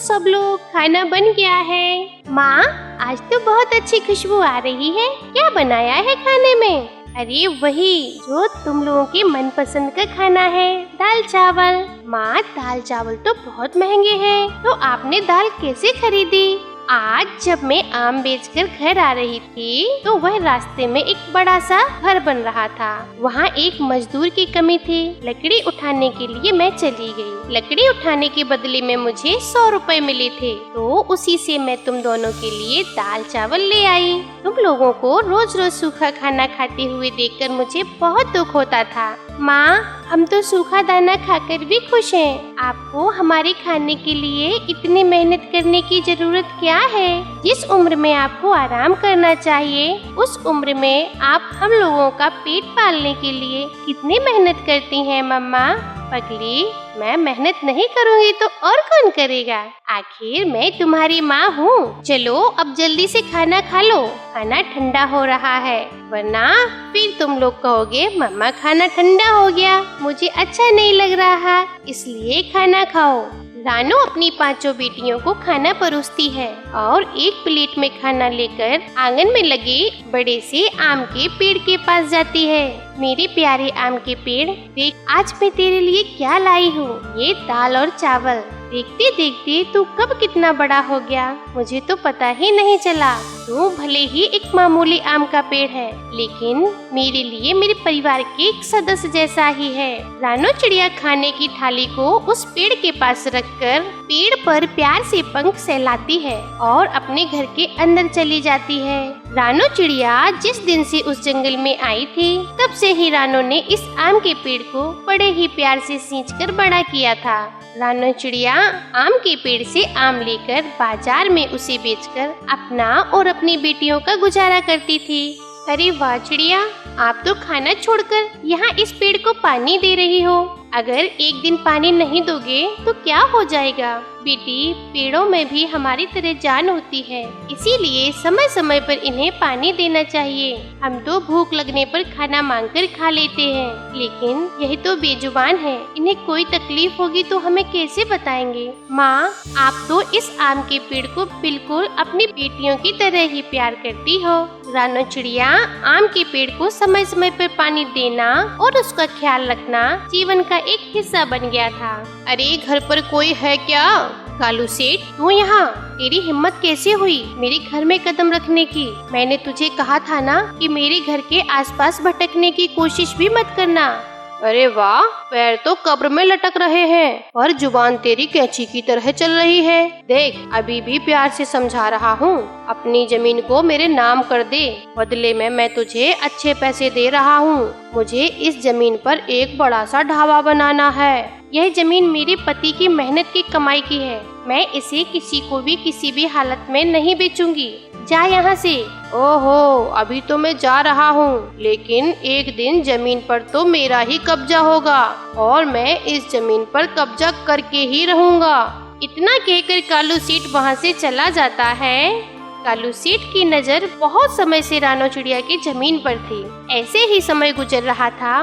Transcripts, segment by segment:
सब लोग, खाना बन गया है। माँ, आज तो बहुत अच्छी खुशबू आ रही है। क्या बनाया है खाने में? अरे वही जो तुम लोगों के मनपसंद का खाना है, दाल चावल। माँ, दाल चावल तो बहुत महंगे हैं, तो आपने दाल कैसे खरीदी? आज जब मैं आम बेचकर घर आ रही थी तो वह रास्ते में एक बड़ा सा घर बन रहा था। वहाँ एक मजदूर की कमी थी। लकड़ी उठाने के लिए मैं चली गई। लकड़ी उठाने के बदले में मुझे 100 रुपए मिले थे, तो उसी से मैं तुम दोनों के लिए दाल चावल ले आई। तुम लोगों को रोज रोज सूखा खाना खाते हुए देखकर मुझे बहुत दुख होता था। माँ, हम तो सूखा दाना खाकर भी खुश हैं। आपको हमारे खाने के लिए इतनी मेहनत करने की जरूरत क्या है? जिस उम्र में आपको आराम करना चाहिए, उस उम्र में आप हम लोगों का पेट पालने के लिए कितनी मेहनत करती हैं मम्मा। पगली, मैं मेहनत नहीं करूँगी तो और कौन करेगा? आखिर मैं तुम्हारी माँ हूँ। चलो अब जल्दी से खाना खा लो, खाना ठंडा हो रहा है, वरना फिर तुम लोग कहोगे मम्मा खाना ठंडा हो गया, मुझे अच्छा नहीं लग रहा, इसलिए खाना खाओ। रानू अपनी 5 बेटियों को खाना परोसती है और एक प्लेट में खाना लेकर आंगन में लगे बड़े से आम के पेड़ के पास जाती है। मेरे प्यारे आम के पेड़, देख आज मैं तेरे लिए क्या लाई हूँ। ये दाल और चावल। देखते देखते तू कब कितना बड़ा हो गया, मुझे तो पता ही नहीं चला। तू भले ही एक मामूली आम का पेड़ है, लेकिन मेरे लिए मेरे परिवार के एक सदस्य जैसा ही है। रानू चिड़िया खाने की थाली को उस पेड़ के पास रखकर पेड़ पर प्यार से पंख सहलाती है और अपने घर के अंदर चली जाती है। रानू चिड़िया जिस दिन से उस जंगल में आई थी, तब से ही रानू ने इस आम के पेड़ को बड़े ही प्यार से सींचकर बड़ा किया था। रानू चिड़िया आम के पेड़ से आम लेकर बाजार में उसे बेचकर अपना और अपनी बेटियों का गुजारा करती थी। अरे वाह चिड़िया, आप तो खाना छोड़कर यहाँ इस पेड़ को पानी दे रही हो। अगर एक दिन पानी नहीं दोगे तो क्या हो जाएगा? बेटी, पेड़ों में भी हमारी तरह जान होती है, इसीलिए समय समय पर इन्हें पानी देना चाहिए। हम तो भूख लगने पर खाना मांगकर खा लेते हैं, लेकिन यह तो बेजुबान है, इन्हें कोई तकलीफ होगी तो हमें कैसे बताएंगे? माँ, आप तो इस आम के पेड़ को बिल्कुल अपनी बेटियों की तरह ही प्यार करती हो। रानू चिड़िया आम के पेड़ को समय समय पर पानी देना और उसका ख्याल रखना जीवन का एक हिस्सा बन गया था। अरे घर पर कोई है क्या? कालू सेठ, तू यहाँ? तेरी हिम्मत कैसे हुई मेरे घर में कदम रखने की? मैंने तुझे कहा था ना कि मेरे घर के आसपास भटकने की कोशिश भी मत करना। अरे वाह, पैर तो कब्र में लटक रहे हैं और जुबान तेरी कैंची की तरह चल रही है। देख, अभी भी प्यार से समझा रहा हूँ, अपनी जमीन को मेरे नाम कर दे, बदले में मैं तुझे अच्छे पैसे दे रहा हूँ। मुझे इस जमीन पर एक बड़ा सा ढाबा बनाना है। यह जमीन मेरे पति की मेहनत की कमाई की है, मैं इसे किसी को भी किसी भी हालत में नहीं बेचूंगी। जा यहाँ से। ओहो, अभी तो मैं जा रहा हूँ, लेकिन एक दिन जमीन पर तो मेरा ही कब्जा होगा और मैं इस जमीन पर कब्जा करके ही रहूँगा। इतना कहकर कालू सेठ वहाँ से चला जाता है। कालू सेठ की नजर बहुत समय से रानू चिड़िया की जमीन पर थी। ऐसे ही समय गुजर रहा था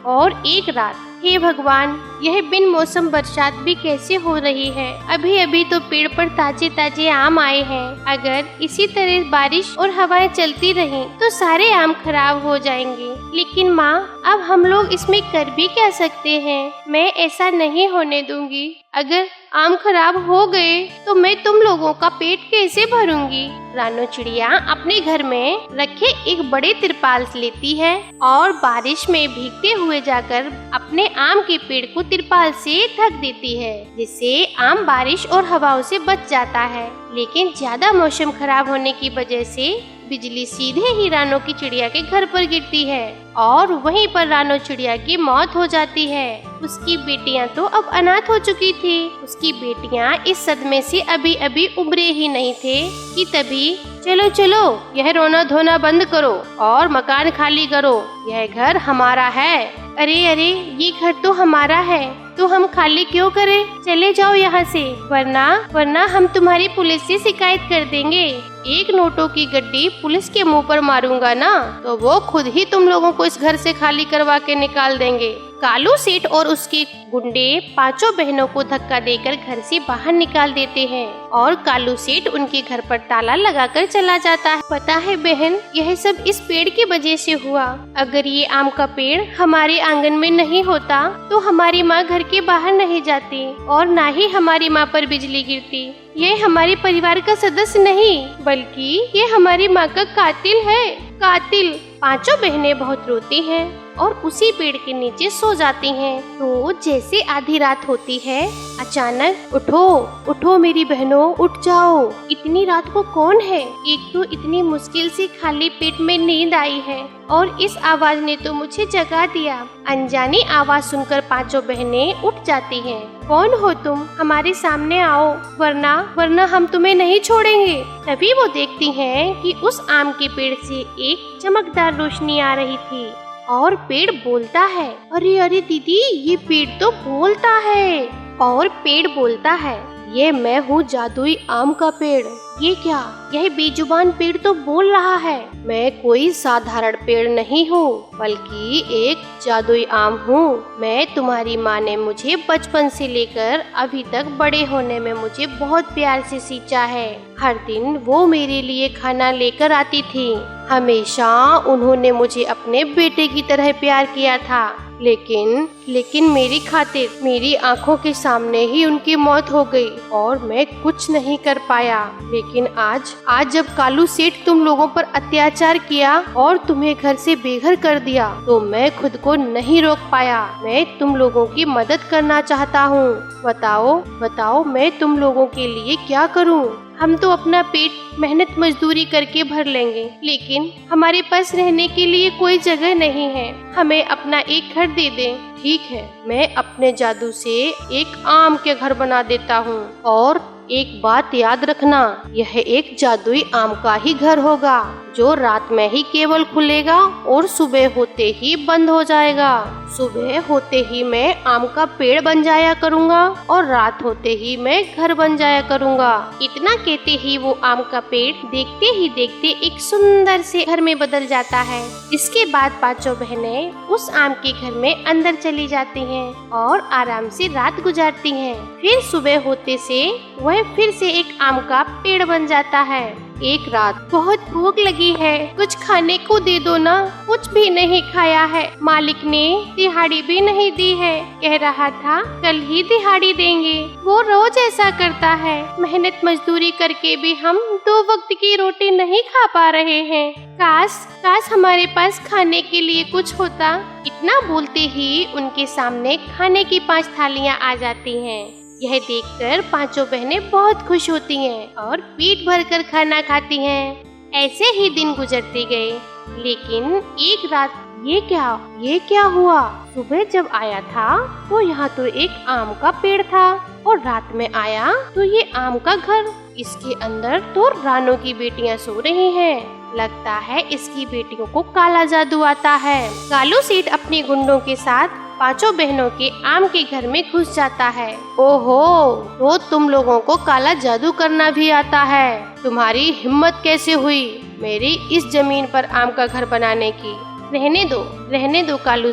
और एक रात, हे भगवान, यह बिन मौसम बरसात भी कैसे हो रही है? अभी अभी तो पेड़ पर ताजे ताजे आम आए हैं। अगर इसी तरह बारिश और हवाएं चलती रहीं तो सारे आम खराब हो जाएंगे। लेकिन माँ, अब हम लोग इसमें कर भी क्या सकते हैं? मैं ऐसा नहीं होने दूंगी। अगर आम खराब हो गए तो मैं तुम लोगों का पेट कैसे भरूंगी? रानू चिड़िया अपने घर में रखे एक बड़े तिरपाल लेती है और बारिश में भीगते हुए जाकर अपने आम के पेड़ को तिरपाल से ढक देती है, जिससे आम बारिश और हवाओं से बच जाता है। लेकिन ज्यादा मौसम खराब होने की वजह से बिजली सीधे ही रानू की चिड़िया के घर पर गिरती है और वहीं पर रानू चिड़िया की मौत हो जाती है। उसकी बेटियां तो अब अनाथ हो चुकी थी। उसकी बेटियां इस सदमे से अभी अभी उभरे ही नहीं थे कि तभी, चलो चलो, यह रोना धोना बंद करो और मकान खाली करो, यह घर हमारा है। अरे अरे, ये घर तो हमारा है, तो हम खाली क्यों करें? चले जाओ यहाँ से, वरना हम तुम्हारी पुलिस से शिकायत कर देंगे। एक नोटों की गड्डी पुलिस के मुंह पर मारूंगा ना, तो वो खुद ही तुम लोगों को इस घर से खाली करवा के निकाल देंगे। कालू सेठ और उसके गुंडे पांचों बहनों को धक्का देकर घर से बाहर निकाल देते हैं और कालू सेठ उनके घर पर ताला लगाकर चला जाता है। पता है बहन, यह सब इस पेड़ की वजह से हुआ। अगर ये आम का पेड़ हमारे आंगन में नहीं होता तो हमारी माँ घर के बाहर नहीं जाती और ना ही हमारी माँ पर बिजली गिरती। ये हमारे परिवार का सदस्य नहीं बल्कि ये हमारी माँ का कातिल है। कातिल। पांचों बहनें बहुत रोती हैं और उसी पेड़ के नीचे सो जाती हैं। तो जैसे आधी रात होती है, अचानक उठो उठो मेरी बहनों, उठ जाओ। इतनी रात को कौन है? एक तो इतनी मुश्किल से खाली पेट में नींद आई है और इस आवाज ने तो मुझे जगा दिया। अनजानी आवाज सुनकर पांचों बहनें उठ जाती हैं। कौन हो तुम? हमारे सामने आओ, वरना हम तुम्हें नहीं छोड़ेंगे। तभी वो देखती हैं कि उस आम के पेड़ से एक चमकदार रोशनी आ रही थी और पेड़ बोलता है। अरे अरे दीदी, ये पेड़ तो बोलता है। और पेड़ बोलता है, ये मैं हूँ जादुई आम का पेड़। ये क्या? यह बेजुबान पेड़ तो बोल रहा है। मैं कोई साधारण पेड़ नहीं हूँ बल्कि एक जादुई आम हूँ। मैं तुम्हारी माँ ने मुझे बचपन से लेकर अभी तक बड़े होने में मुझे बहुत प्यार से सींचा है। हर दिन वो मेरे लिए खाना लेकर आती थी। हमेशा उन्होंने मुझे अपने बेटे की तरह प्यार किया था। लेकिन मेरी खातिर मेरी आंखों के सामने ही उनकी मौत हो गई और मैं कुछ नहीं कर पाया। लेकिन आज जब कालू सेठ तुम लोगों पर अत्याचार किया और तुम्हें घर से बेघर कर दिया तो मैं खुद को नहीं रोक पाया। मैं तुम लोगों की मदद करना चाहता हूँ। बताओ मैं तुम लोगों के लिए क्या करूँ? हम तो अपना पेट मेहनत मजदूरी करके भर लेंगे, लेकिन हमारे पास रहने के लिए कोई जगह नहीं है। हमें अपना एक घर दे दें। ठीक है, मैं अपने जादू से एक आम के घर बना देता हूँ। और एक बात याद रखना, यह एक जादुई आम का ही घर होगा जो रात में ही केवल खुलेगा और सुबह होते ही बंद हो जाएगा। सुबह होते ही मैं आम का पेड़ बन जाया करूँगा और रात होते ही मैं घर बन जाया करूँगा। इतना कहते ही वो आम का पेड़ देखते ही देखते एक सुंदर से घर में बदल जाता है। इसके बाद पांचों बहनें उस आम के घर में अंदर चली जाती हैं और आराम से रात गुजारती हैं। फिर सुबह होते से वह फिर से एक आम का पेड़ बन जाता है। एक रात, बहुत भूख लगी है, कुछ खाने को दे दो ना। कुछ भी नहीं खाया है, मालिक ने दिहाड़ी भी नहीं दी है। कह रहा था कल ही दिहाड़ी देंगे। वो रोज ऐसा करता है। मेहनत मजदूरी करके भी हम 2 वक्त की रोटी नहीं खा पा रहे हैं। काश हमारे पास खाने के लिए कुछ होता। इतना बोलते ही उनके सामने खाने की 5 थालियां आ जाती हैं। यह देखकर पांचों बहनें बहुत खुश होती हैं और पेट भरकर खाना खाती हैं। ऐसे ही दिन गुजरते गए। लेकिन एक रात ये क्या हुआ? सुबह जब आया था तो यहाँ तो एक आम का पेड़ था और रात में आया तो ये आम का घर। इसके अंदर तो रानों की बेटियां सो रही हैं। लगता है इसकी बेटियों को काला जादू आता है। कालू सेठ अपने गुंडों के साथ पांचों बहनों के आम के घर में घुस जाता है। ओहो, तो तुम लोगों को काला जादू करना भी आता है। तुम्हारी हिम्मत कैसे हुई मेरी इस जमीन पर आम का घर बनाने की? रहने दो कालू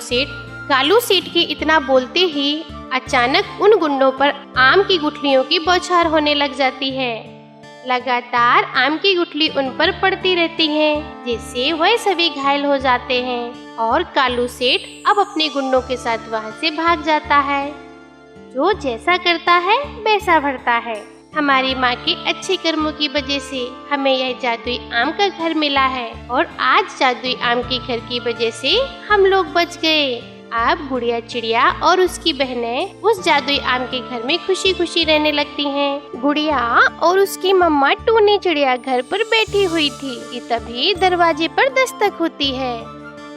सेठ के इतना बोलते ही अचानक उन गुंडों पर आम की गुठलियों की बौछार होने लग जाती है। लगातार आम की गुठली उन पर पड़ती रहती है, जिससे वह सभी घायल हो जाते हैं और कालू सेठ अब अपने गुंडों के साथ वहां से भाग जाता है। जो जैसा करता है वैसा भरता है। हमारी माँ के अच्छे कर्मों की वजह से हमें यह जादुई आम का घर मिला है और आज जादुई आम के घर की वजह से हम लोग बच गए। अब गुड़िया चिड़िया और उसकी बहनें उस जादुई आम के घर में खुशी खुशी रहने लगती हैं। गुड़िया और उसकी मम्मा टूनी चिड़िया घर पर बैठी हुई थी कि तभी दरवाजे पर दस्तक होती है।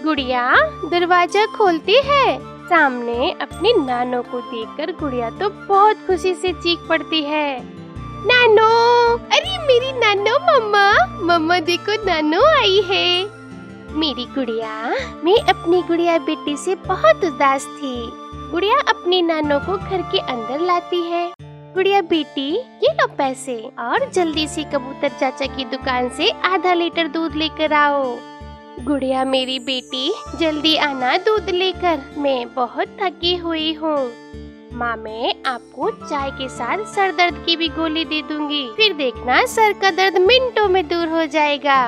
गुड़िया दरवाजा खोलती है। सामने अपनी नानो को देखकर गुड़िया तो बहुत खुशी से चीख पड़ती है, नानो! अरे मेरी नानो! मम्मा देखो, नानो आई है। मेरी गुड़िया, मैं अपनी गुड़िया बेटी से बहुत उदास थी। गुड़िया अपनी नानो को घर के अंदर लाती है। गुड़िया बेटी, ये लो पैसे और जल्दी से कबूतर चाचा की दुकान से आधा लीटर दूध लेकर आओ। गुड़िया मेरी बेटी, जल्दी आना दूध लेकर, मैं बहुत थकी हुई हूँ। माँ मैं आपको चाय के साथ सर दर्द की भी गोली दे दूंगी, फिर देखना सर का दर्द मिनटों में दूर हो जाएगा।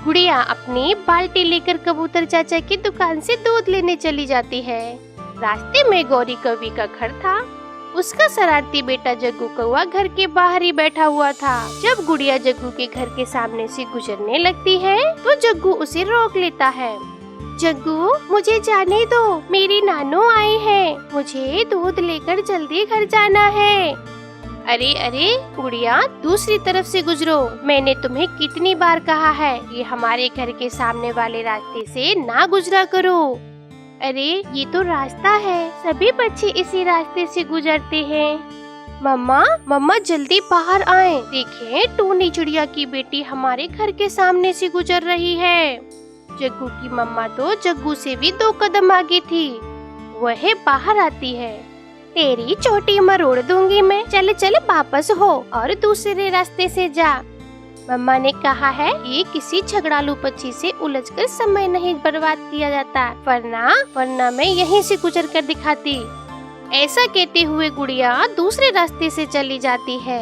गुड़िया अपनी बाल्टी लेकर कबूतर चाचा की दुकान से दूध लेने चली जाती है। रास्ते में गौरी कौवी का घर था। उसका शरारती बेटा जग्गू कौवा घर के बाहर ही बैठा हुआ था। जब गुड़िया जग्गू के घर के सामने से गुजरने लगती है तो जग्गू उसे रोक लेता है। जग्गू मुझे जाने दो, मेरी नानू आई है, मुझे दूध लेकर जल्दी घर जाना है। अरे अरे गुड़िया, दूसरी तरफ से गुजरो, मैंने तुम्हें कितनी बार कहा है कि हमारे घर के सामने वाले रास्ते से ना गुजरा करो। अरे ये तो रास्ता है, सभी बच्चे इसी रास्ते से गुजरते हैं। मम्मा मम्मा जल्दी बाहर आएं, देखें टूनी चिड़िया की बेटी हमारे घर के सामने से गुजर रही है। जग्गू की मम्मा तो जग्गू से भी 2 कदम आगे थी। वह बाहर आती है। तेरी चोटी मरोड़ दूंगी मैं, चल चल वापस हो और दूसरे रास्ते से जा। मम्मा ने कहा है कि किसी झगड़ालू पक्षी से उलझकर समय नहीं बर्बाद किया जाता, वरना मैं यहीं से गुजर कर दिखाती। ऐसा कहते हुए गुड़िया दूसरे रास्ते से चली जाती है।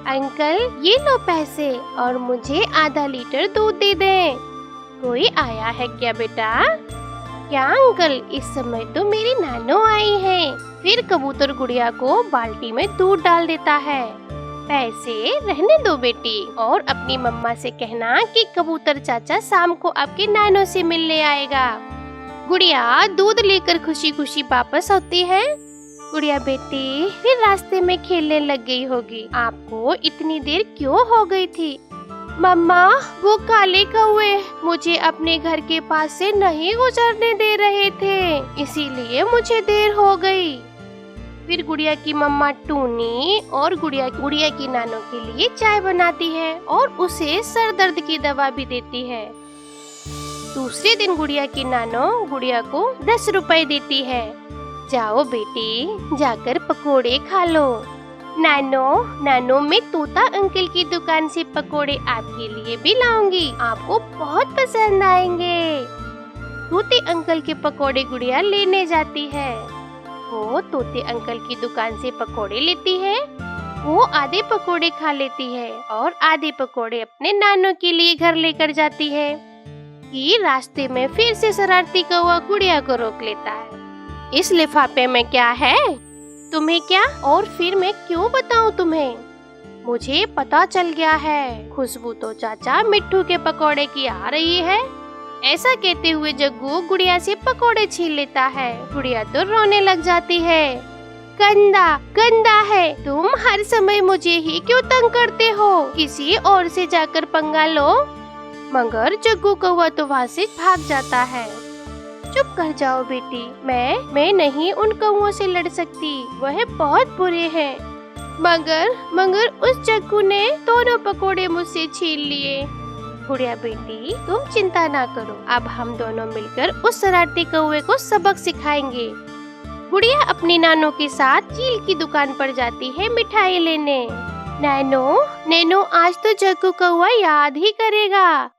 अंकल ये लो पैसे और मुझे आधा लीटर दूध दे दें। कोई आया है क्या बेटा? क्या अंकल, इस समय तो मेरी नानो आई है। फिर कबूतर गुड़िया को बाल्टी में दूध डाल देता है। पैसे रहने दो बेटी, और अपनी मम्मा से कहना कि कबूतर चाचा शाम को आपके नानो से मिलने आएगा। गुड़िया दूध लेकर खुशी खुशी वापस आती है। गुड़िया बेटी फिर रास्ते में खेलने लग गई होगी, आपको इतनी देर क्यों हो गई थी? मम्मा वो काले कौवे मुझे अपने घर के पास से नहीं गुजरने दे रहे थे, इसीलिए मुझे देर हो गई। फिर गुड़िया की मम्मा टूनी और गुड़िया की नानो के लिए चाय बनाती है और उसे सर दर्द की दवा भी देती है। दूसरे दिन गुड़िया की नानो गुड़िया को 10 रुपए देती है। जाओ बेटी, जाकर पकोड़े खा लो। नानो मैं तोता अंकल की दुकान से पकोड़े आपके लिए भी लाऊंगी, आपको बहुत पसंद आएंगे। तोते अंकल के पकोड़े गुड़िया लेने जाती है। वो तोते अंकल की दुकान से पकोड़े लेती है। वो आधे पकोड़े खा लेती है और आधे पकोड़े अपने नानो के लिए घर लेकर जाती है कि रास्ते में फिर से शरारती कौवा गुड़िया को रोक लेता है। इस लिफाफे में क्या है? तुम्हें क्या, और फिर मैं क्यों बताऊं तुम्हें? मुझे पता चल गया है, खुशबू तो चाचा मिट्ठू के पकोड़े की आ रही है। ऐसा कहते हुए जग्गू गुड़िया से पकोड़े छीन लेता है। गुड़िया तो रोने लग जाती है। गंदा गंदा है, तुम हर समय मुझे ही क्यों तंग करते हो? किसी और से जाकर पंगा लो। मगर जग्गू कौवा तो वहाँ से भाग जाता है। चुप कर जाओ बेटी, मैं नहीं उन कौवों से लड़ सकती, वह बहुत बुरे हैं। मगर उस जग्गू ने दोनों पकोड़े मुझसे छीन लिए। गुड़िया बेटी तुम चिंता ना करो, अब हम दोनों मिलकर उस शरारती कौवे को सबक सिखाएंगे। गुड़िया अपनी नानो के साथ चील की दुकान पर जाती है मिठाई लेने। नैनो आज तो जग्गू कौवा याद ही करेगा।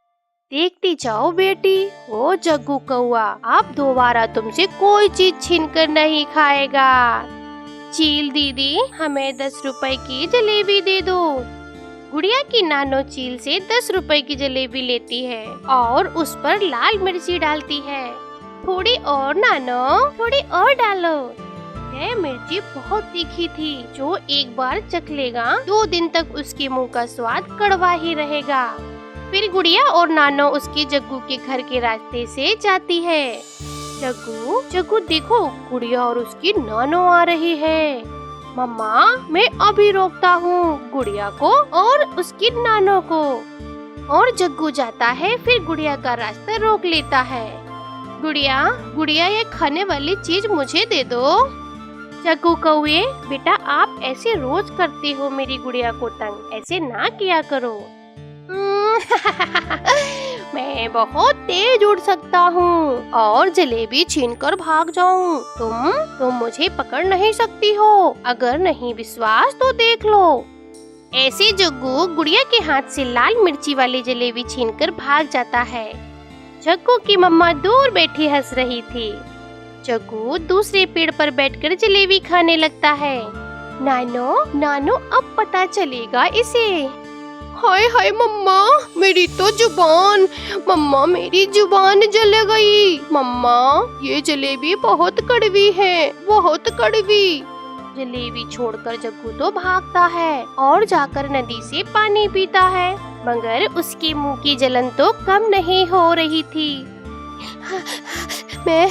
देखती जाओ बेटी, वो जग्गू कौवा अब दोबारा तुमसे कोई चीज छीन कर नहीं खाएगा। चील दीदी हमें 10 रुपए की जलेबी दे दो। गुड़िया की नानो चील से 10 रुपए की जलेबी लेती है और उस पर लाल मिर्ची डालती है। थोड़ी और नानो, थोड़ी और डालो। यह मिर्ची बहुत तीखी थी, जो एक बार चख लेगा 2 दिन तक उसके मुंह का स्वाद कड़वा ही रहेगा। फिर गुड़िया और नानो उसके जग्गू के घर के रास्ते से जाती है। जग्गू देखो, गुड़िया और उसकी नानो आ रही है। मम्मा मैं अभी रोकता हूँ गुड़िया को और उसकी नानो को। और जग्गू जाता है, फिर गुड़िया का रास्ता रोक लेता है। गुड़िया ये खाने वाली चीज मुझे दे दो। जग्गू कौवे बेटा आप ऐसे रोज करते हो मेरी गुड़िया को तंग, ऐसे ना किया करो। मैं बहुत तेज उड़ सकता हूँ और जलेबी छीनकर भाग जाऊँ। तुम मुझे पकड़ नहीं सकती हो। अगर नहीं विश्वास तो देख लो। ऐसे जग्गू गुड़िया के हाथ से लाल मिर्ची वाली जलेबी छीनकर भाग जाता है। जग्गू की मम्मा दूर बैठी हंस रही थी। जग्गू दूसरे पेड़ पर बैठकर जलेबी खाने लगता है। नानो नानो अब पता चलेगा इसे। हाय हाय मम्मा, मेरी तो जुबान, मम्मा मेरी जुबान जल गई। मम्मा ये जलेबी बहुत कड़वी है, बहुत कड़वी। जलेबी छोड़कर जग्गू तो भागता है और जाकर नदी से पानी पीता है, मगर उसके मुंह की जलन तो कम नहीं हो रही थी। मैं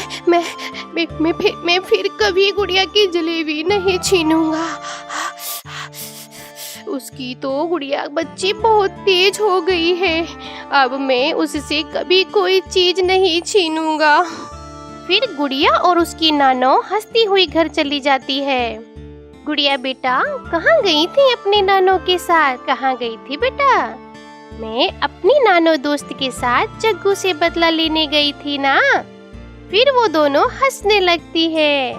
फिर कभी गुड़िया की जलेबी नहीं छीनूंगा। उसकी तो गुड़िया बच्ची बहुत तेज हो गई है, अब मैं उससे कभी कोई चीज नहीं छीनूंगा। फिर गुड़िया और उसकी नानो हंसती हुई घर चली जाती है। गुड़िया बेटा कहाँ गई थी अपने नानो के साथ? कहाँ गई थी बेटा? मैं अपनी नानो दोस्त के साथ जग्गू से बदला लेने गई थी ना। फिर वो दोनों हंसने लगती है।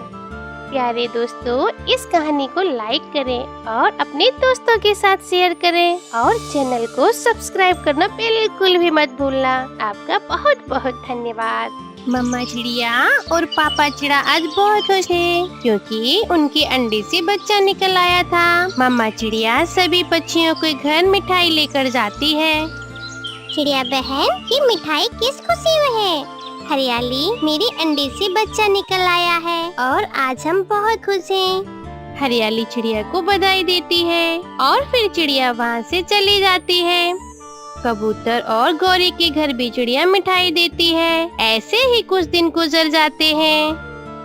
प्यारे दोस्तों, इस कहानी को लाइक करें और अपने दोस्तों के साथ शेयर करें और चैनल को सब्सक्राइब करना बिल्कुल भी मत भूलना। आपका बहुत बहुत धन्यवाद। मम्मा चिड़िया और पापा चिड़ा आज बहुत खुश है क्योंकि उनके अंडे से बच्चा निकल आया था। मम्मा चिड़िया सभी पक्षियों के घर मिठाई लेकर जाती है। चिड़िया बहन, ये मिठाई किस खुशी में है? हरियाली, मेरे अंडे से बच्चा निकल आया है और आज हम बहुत खुश हैं। हरियाली चिड़िया को बधाई देती है और फिर चिड़िया वहाँ से चली जाती है। कबूतर और गौरी के घर भी चिड़िया मिठाई देती है। ऐसे ही कुछ दिन गुजर जाते हैं।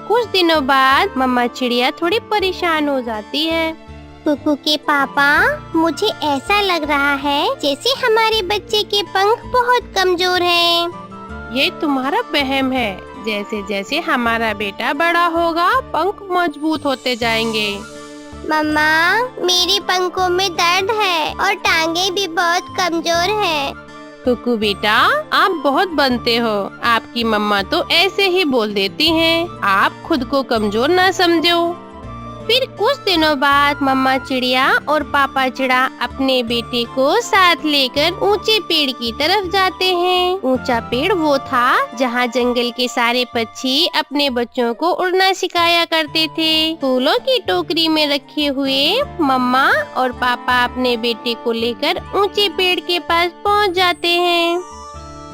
कुछ दिनों बाद मम्मा चिड़िया थोड़ी परेशान हो जाती है। कुकू के पापा, मुझे ऐसा लग रहा है जैसे हमारे बच्चे के पंख बहुत कमजोर हैं। ये तुम्हारा वहम है। जैसे जैसे हमारा बेटा बड़ा होगा पंख मजबूत होते जाएंगे। मम्मा, मेरे पंखों में दर्द है और टांगे भी बहुत कमजोर हैं। कुकू बेटा, आप बहुत बनते हो। आपकी मम्मा तो ऐसे ही बोल देती हैं। आप खुद को कमजोर ना समझो। फिर कुछ दिनों बाद मम्मा चिड़िया और पापा चिड़ा अपने बेटे को साथ लेकर ऊंचे पेड़ की तरफ जाते हैं। ऊंचा पेड़ वो था जहाँ जंगल के सारे पक्षी अपने बच्चों को उड़ना सिखाया करते थे। फूलों की टोकरी में रखे हुए मम्मा और पापा अपने बेटे को लेकर ऊंचे पेड़ के पास पहुँच जाते हैं।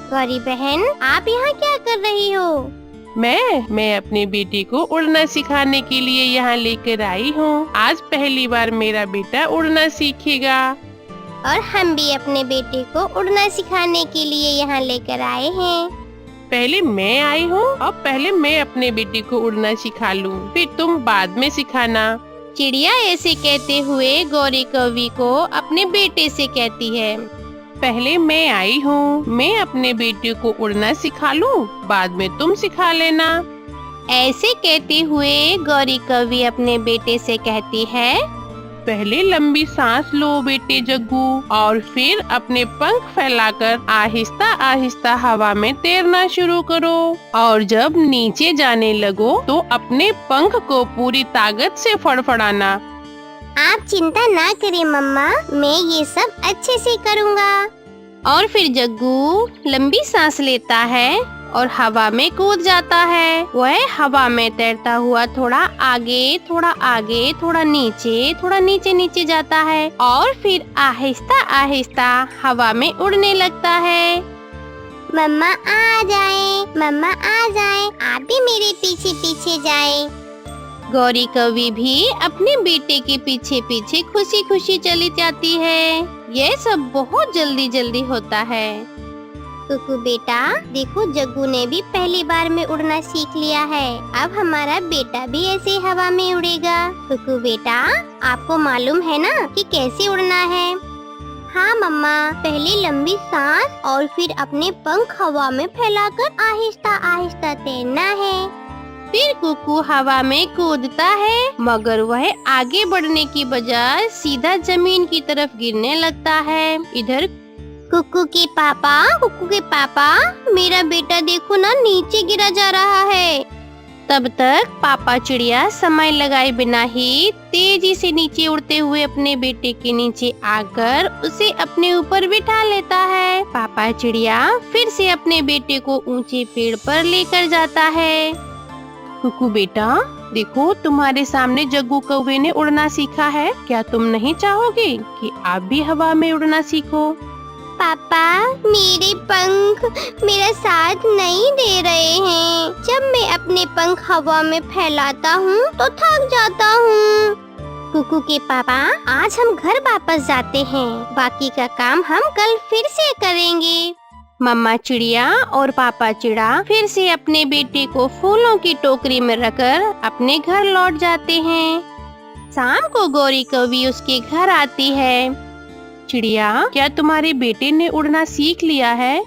गौरी बहन, आप यहाँ क्या कर रही हो? मैं अपने बेटे को उड़ना सिखाने के लिए यहाँ लेकर आई हूँ। आज पहली बार मेरा बेटा उड़ना सीखेगा। और हम भी अपने बेटे को उड़ना सिखाने के लिए यहाँ लेकर आए हैं। पहले मैं आई हूँ और पहले मैं अपने बेटे को उड़ना सिखा लूँ, फिर तुम बाद में सिखाना। चिड़िया ऐसे कहते हुए गौरी कौवी को अपने बेटे से कहती है, पहले मैं आई हूँ, मैं अपने बेटे को उड़ना सिखा लूँ, बाद में तुम सिखा लेना। ऐसे कहते हुए गौरी कौवी अपने बेटे से कहती है, पहले लंबी सांस लो बेटे जग्गू और फिर अपने पंख फैलाकर आहिस्ता आहिस्ता हवा में तैरना शुरू करो और जब नीचे जाने लगो तो अपने पंख को पूरी ताकत से फड़फड़ाना। आप चिंता ना करें मम्मा, मैं ये सब अच्छे से करूँगा। और फिर जग्गू लंबी सांस लेता है और हवा में कूद जाता है। वह हवा में तैरता हुआ थोड़ा आगे थोड़ा नीचे नीचे जाता है और फिर आहिस्ता आहिस्ता हवा में उड़ने लगता है। मम्मा आ जाए, आप भी मेरे पीछे पीछे जाए। गौरी कौवी भी अपने बेटे के पीछे पीछे खुशी खुशी चली जाती है। यह सब बहुत जल्दी जल्दी होता है। कुकू बेटा, देखो जग्गू ने भी पहली बार में उड़ना सीख लिया है। अब हमारा बेटा भी ऐसे हवा में उड़ेगा। कुकू बेटा, आपको मालूम है ना कि कैसे उड़ना है? हाँ मम्मा, पहले लंबी सांस और फिर अपने पंख हवा में फैलाकर आहिस्ता आहिस्ता तैरना है। फिर कुकू हवा में कूदता है मगर वह आगे बढ़ने की बजाय सीधा जमीन की तरफ गिरने लगता है। इधर कुकू के पापा, मेरा बेटा देखो ना नीचे गिरा जा रहा है। तब तक पापा चिड़िया समय लगाए बिना ही तेजी से नीचे उड़ते हुए अपने बेटे के नीचे आकर उसे अपने ऊपर बिठा लेता है। पापा चिड़िया फिर से अपने बेटे को ऊंचे पेड़ पर लेकर जाता है। कुकू बेटा, देखो तुम्हारे सामने जग्गू कौवे ने उड़ना सीखा है। क्या तुम नहीं चाहोगे कि आप भी हवा में उड़ना सीखो? पापा, मेरे पंख मेरा साथ नहीं दे रहे हैं। जब मैं अपने पंख हवा में फैलाता हूँ तो थक जाता हूँ। कुकू के पापा, आज हम घर वापस जाते हैं। बाकी का काम हम कल फिर से करेंगे। मम्मा चिड़िया और पापा चिड़ा फिर से अपने बेटे को फूलों की टोकरी में रखकर अपने घर लौट जाते हैं। शाम को गौरी कौवी उसके घर आती है। चिड़िया, क्या तुम्हारे बेटे ने उड़ना सीख लिया है?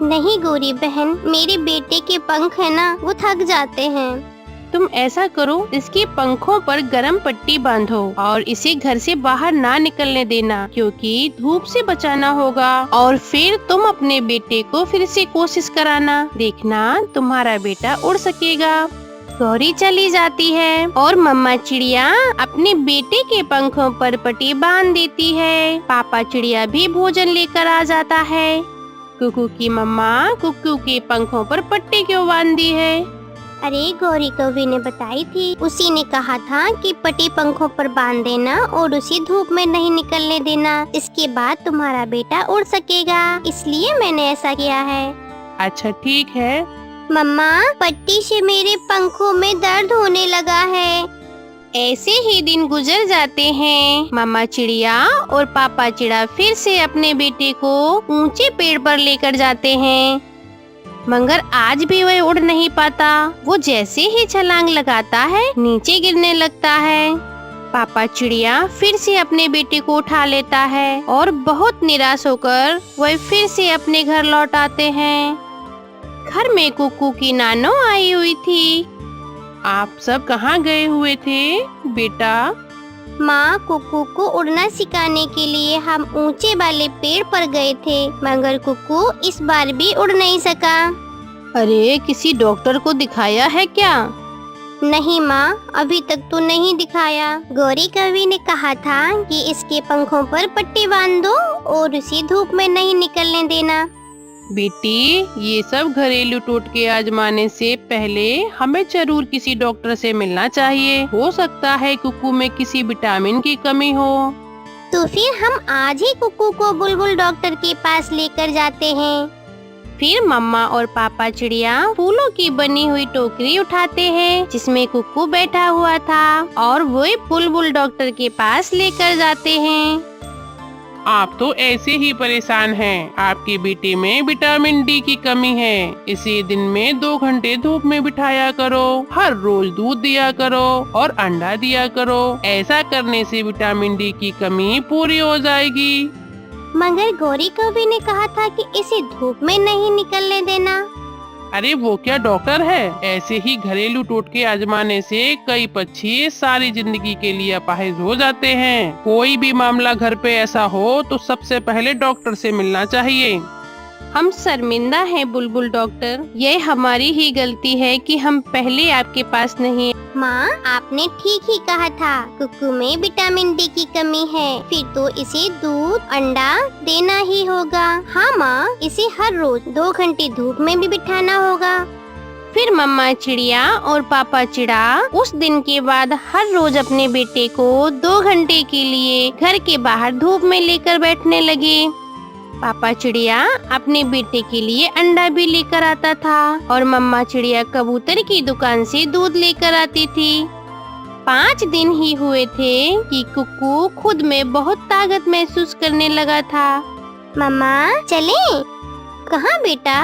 नहीं गौरी बहन, मेरे बेटे के पंख है ना, वो थक जाते हैं। तुम ऐसा करो, इसके पंखों पर गरम पट्टी बांधो और इसे घर से बाहर ना निकलने देना, क्योंकि धूप से बचाना होगा। और फिर तुम अपने बेटे को फिर से कोशिश कराना, देखना तुम्हारा बेटा उड़ सकेगा। गौरी चली जाती है और मम्मा चिड़िया अपने बेटे के पंखों पर पट्टी बांध देती है। पापा चिड़िया भी भोजन लेकर आ जाता है। कुकू की मम्मा कुकू के पंखों पर पट्टी क्यों बांधी है? अरे, गौरी कौवी ने बताई थी। उसी ने कहा था कि पट्टी पंखों पर बांध देना और उसे धूप में नहीं निकलने देना। इसके बाद तुम्हारा बेटा उड़ सकेगा, इसलिए मैंने ऐसा किया है। अच्छा ठीक है। मम्मा, पट्टी से मेरे पंखों में दर्द होने लगा है। ऐसे ही दिन गुजर जाते हैं। मम्मा चिड़िया और पापा चिड़ा फिर से अपने बेटे को ऊंचे पेड़ पर लेकर जाते हैं, मगर आज भी वह उड़ नहीं पाता। वो जैसे ही छलांग लगाता है नीचे गिरने लगता है। पापा चिड़िया फिर से अपने बेटे को उठा लेता है और बहुत निराश होकर वह फिर से अपने घर लौट आते हैं। घर में कुकू की नानो आई हुई थी। आप सब कहाँ गए हुए थे बेटा? माँ, कुकू को उड़ना सिखाने के लिए हम ऊंचे वाले पेड़ पर गए थे, मगर कुकू इस बार भी उड़ नहीं सका। अरे, किसी डॉक्टर को दिखाया है क्या? नहीं माँ, अभी तक तो नहीं दिखाया। गौरी कवि ने कहा था कि इसके पंखों पर पट्टी बांध दो और उसे धूप में नहीं निकलने देना। बेटी, ये सब घरेलू टोटके आजमाने से पहले हमें जरूर किसी डॉक्टर से मिलना चाहिए। हो सकता है कुकू में किसी विटामिन की कमी हो। तो फिर हम आज ही कुकू को बुलबुल डॉक्टर के पास लेकर जाते हैं। फिर मम्मा और पापा चिड़िया फूलों की बनी हुई टोकरी उठाते हैं जिसमें कुकू बैठा हुआ था और वो बुलबुल डॉक्टर के पास लेकर जाते हैं। आप तो ऐसे ही परेशान हैं। आपके बेटे में विटामिन डी की कमी है। इसे दिन में 2 घंटे धूप में बिठाया करो। हर रोज दूध दिया करो और अंडा दिया करो। ऐसा करने से विटामिन डी की कमी पूरी हो जाएगी। मगर गौरी कवि ने कहा था कि इसे धूप में नहीं निकलने देना। अरे, वो क्या डॉक्टर है? ऐसे ही घरेलू टोटके आजमाने से कई पक्षी सारी जिंदगी के लिए अपाहिज हो जाते हैं। कोई भी मामला घर पे ऐसा हो तो सबसे पहले डॉक्टर से मिलना चाहिए। हम शर्मिंदा हैं बुलबुल डॉक्टर। ये हमारी ही गलती है कि हम पहले आपके पास नहीं। माँ, आपने ठीक ही कहा था। कुकू में विटामिन डी की कमी है, फिर तो इसे दूध अंडा देना ही होगा। हाँ माँ, इसे हर रोज 2 घंटे धूप में भी बिठाना होगा। फिर मम्मा चिड़िया और पापा चिड़ा उस दिन के बाद हर रोज अपने बेटे को 2 घंटे के लिए घर के बाहर धूप में लेकर बैठने लगे। पापा चिड़िया अपने बेटे के लिए अंडा भी लेकर आता था और मम्मा चिड़िया कबूतर की दुकान से दूध लेकर आती थी। 5 दिन ही हुए थे कि कुकू खुद में बहुत ताकत महसूस करने लगा था। मम्मा, चलें? कहाँ बेटा?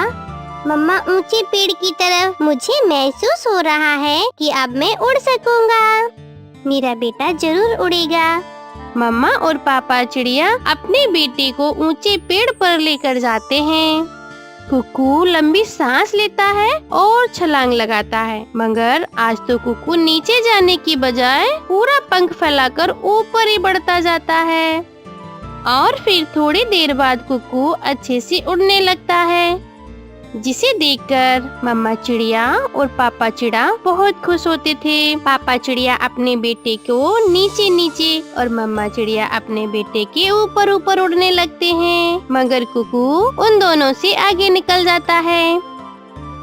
मम्मा, ऊंचे पेड़ की तरफ। मुझे महसूस हो रहा है कि अब मैं उड़ सकूंगा। मेरा बेटा जरूर उड़ेगा। मम्मा और पापा चिड़िया अपने बेटे को ऊंचे पेड़ पर लेकर जाते हैं। कुकू लंबी सांस लेता है और छलांग लगाता है, मगर आज तो कुकू नीचे जाने की बजाय पूरा पंख फैलाकर ऊपर ही बढ़ता जाता है। और फिर थोड़ी देर बाद कुकू अच्छे से उड़ने लगता है। जिसे देखकर मम्मा चिड़िया और पापा चिड़ा बहुत खुश होते थे। पापा चिड़िया अपने बेटे को नीचे नीचे और मम्मा चिड़िया अपने बेटे के ऊपर ऊपर उड़ने लगते हैं, मगर कुकू उन दोनों से आगे निकल जाता है।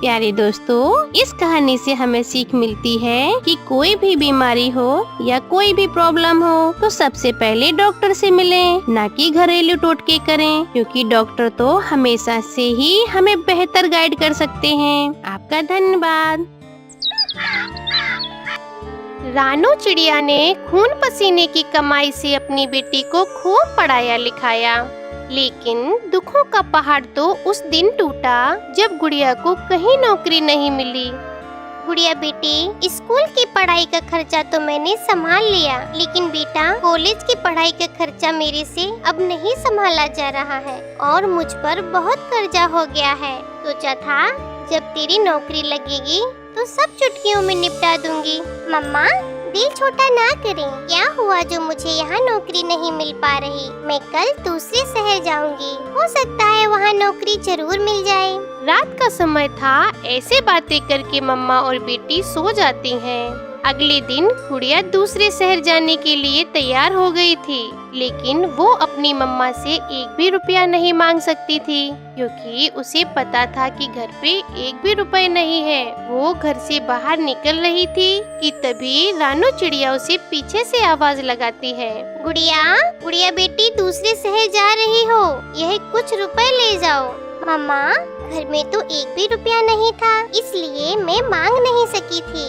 प्यारे दोस्तों, इस कहानी से हमें सीख मिलती है कि कोई भी बीमारी हो या कोई भी प्रॉब्लम हो तो सबसे पहले डॉक्टर से मिलें, ना कि घरेलू टोटके करें, क्योंकि डॉक्टर तो हमेशा से ही हमें बेहतर गाइड कर सकते हैं। आपका धन्यवाद। रानो चिड़िया ने खून पसीने की कमाई से अपनी बेटी को खूब पढ़ाया लिखाया, लेकिन दुखों का पहाड़ तो उस दिन टूटा जब गुड़िया को कहीं नौकरी नहीं मिली। गुड़िया बेटी, स्कूल की पढ़ाई का खर्चा तो मैंने संभाल लिया, लेकिन बेटा कॉलेज की पढ़ाई का खर्चा मेरे से अब नहीं संभाला जा रहा है और मुझ पर बहुत कर्जा हो गया है। सोचा था जब तेरी नौकरी लगेगी तो सब चुटकियों में निपटा दूंगी। मम्मा, दिल छोटा ना करें। क्या हुआ जो मुझे यहाँ नौकरी नहीं मिल पा रही? मैं कल दूसरे शहर जाऊंगी, हो सकता है वहाँ नौकरी जरूर मिल जाए। रात का समय था। ऐसे बातें करके मम्मा और बेटी सो जाती हैं। अगले दिन गुड़िया दूसरे शहर जाने के लिए तैयार हो गई थी, लेकिन वो अपनी मम्मा से एक भी रुपया नहीं मांग सकती थी, क्योंकि उसे पता था कि घर पे एक भी रुपए नहीं है। वो घर से बाहर निकल रही थी कि तभी रानो चिड़िया उसे पीछे से आवाज लगाती है। गुड़िया, गुड़िया बेटी, दूसरे शहर जा रही हो, यह कुछ रुपए ले जाओ। मम्मा, घर में तो एक भी रुपया नहीं था, इसलिए मैं मांग नहीं सकी थी।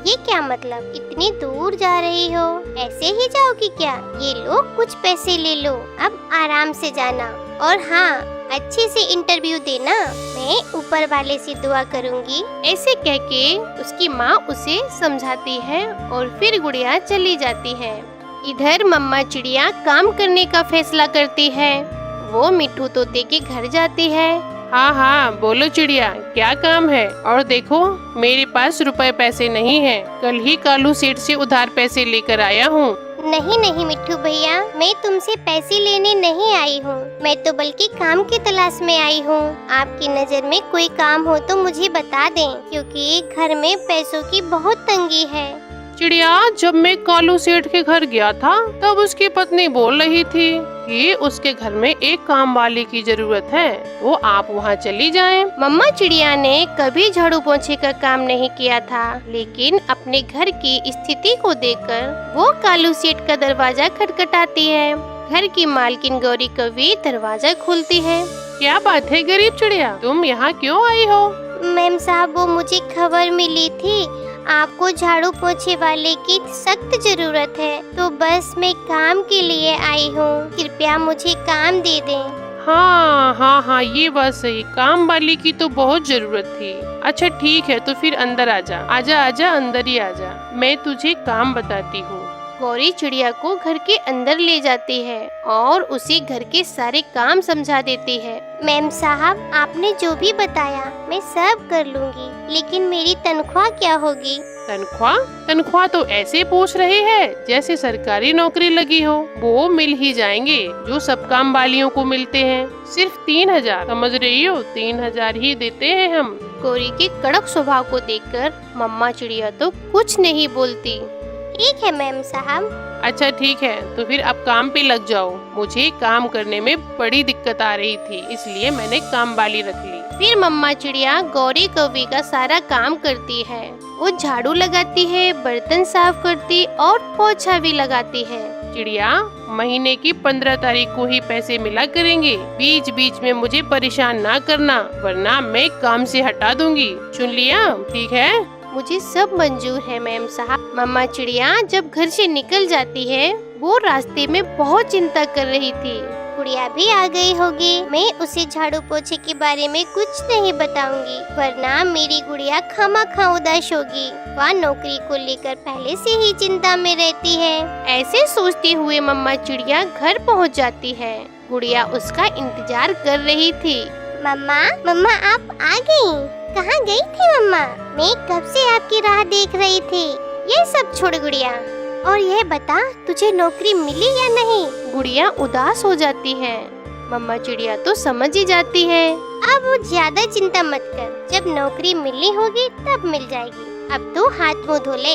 ये क्या मतलब? इतनी दूर जा रही हो, ऐसे ही जाओगी क्या? ये लो, कुछ पैसे ले लो, अब आराम से जाना। और हाँ, अच्छे से इंटरव्यू देना, मैं ऊपर वाले से दुआ करूँगी। ऐसे कह के उसकी माँ उसे समझाती है और फिर गुड़िया चली जाती है। इधर मम्मा चिड़िया काम करने का फैसला करती है। वो मिट्ठू तोते के घर जाती है। हाँ हाँ, बोलो चिड़िया, क्या काम है? और देखो, मेरे पास रुपए पैसे नहीं है। कल ही कालू सेठ से उधार पैसे लेकर आया हूँ। नहीं नहीं मिट्ठू भैया, मैं तुमसे पैसे लेने नहीं आई हूँ, मैं तो बल्कि काम की तलाश में आई हूँ। आपकी नज़र में कोई काम हो तो मुझे बता दें, क्योंकि घर में पैसों की बहुत तंगी है। चिड़िया, जब मैं कालू सेठ के घर गया था तब उसकी पत्नी बोल रही थी कि उसके घर में एक काम वाले की जरूरत है, तो आप वहाँ चली जाएं। मम्मा चिड़िया ने कभी झाड़ू पोंछे का काम नहीं किया था, लेकिन अपने घर की स्थिति को देखकर वो कालू सेठ का दरवाजा खटखटाती है। घर की मालकिन गौरी कवि दरवाजा खोलती है। क्या बात है गरीब चिड़िया, तुम यहाँ क्यों आई हो? मैम साहब, वो मुझे खबर मिली थी आपको झाड़ू पोछे वाले की सख्त जरूरत है, तो बस मैं काम के लिए आई हूँ, कृपया मुझे काम दे दें। हाँ हाँ हाँ, ये बात सही, काम वाली की तो बहुत जरूरत थी। अच्छा ठीक है, तो फिर अंदर आजा, आजा आजा, अंदर ही आजा, मैं तुझे काम बताती हूँ। गौरी चिड़िया को घर के अंदर ले जाती है और उसे घर के सारे काम समझा देती है। मैम साहब, आपने जो भी बताया मैं सब कर लूंगी, लेकिन मेरी तनख्वाह क्या होगी? तनख्वाह? तनख्वाह तो ऐसे पूछ रहे हैं जैसे सरकारी नौकरी लगी हो। वो मिल ही जाएंगे जो सब काम वालियों को मिलते हैं, सिर्फ 3000। समझ रही हो, 3000 ही देते हैं हम। गौरी के कड़क स्वभाव को देखकर मम्मा चिड़िया तो कुछ नहीं बोलती। ठीक है मैम साहब। अच्छा ठीक है, तो फिर अब काम पे लग जाओ। मुझे काम करने में बड़ी दिक्कत आ रही थी, इसलिए मैंने काम वाली रख ली। फिर मम्मा चिड़िया गौरी कौवी का सारा काम करती है। वो झाड़ू लगाती है, बर्तन साफ करती और पोछा भी लगाती है। चिड़िया, महीने की 15 तारीख को ही पैसे मिला करेंगे, बीच बीच में मुझे परेशान ना करना, वरना मैं काम से हटा दूंगी। सुन लिया? ठीक है, मुझे सब मंजूर है मैम साहब। मम्मा चिड़िया जब घर से निकल जाती है, वो रास्ते में बहुत चिंता कर रही थी। गुड़िया भी आ गई होगी, मैं उसे झाड़ू पोछे के बारे में कुछ नहीं बताऊंगी, वरना मेरी गुड़िया खामखा उदास होगी। वह नौकरी को लेकर पहले से ही चिंता में रहती है। ऐसे सोचते हुए मम्मा चिड़िया घर पहुंच जाती है। गुड़िया उसका इंतजार कर रही थी। मम्मा, मम्मा आप आ गई? कहाँ गई थी मम्मा? मैं कब से आपकी राह देख रही थी। ये सब छोड़ गुड़िया, और यह बता तुझे नौकरी मिली या नहीं? गुड़िया उदास हो जाती है। मम्मा चिड़िया तो समझ ही जाती है अब ज्यादा चिंता मत कर, जब नौकरी मिलनी होगी तब मिल जाएगी। अब तू हाथ मुँह धो ले,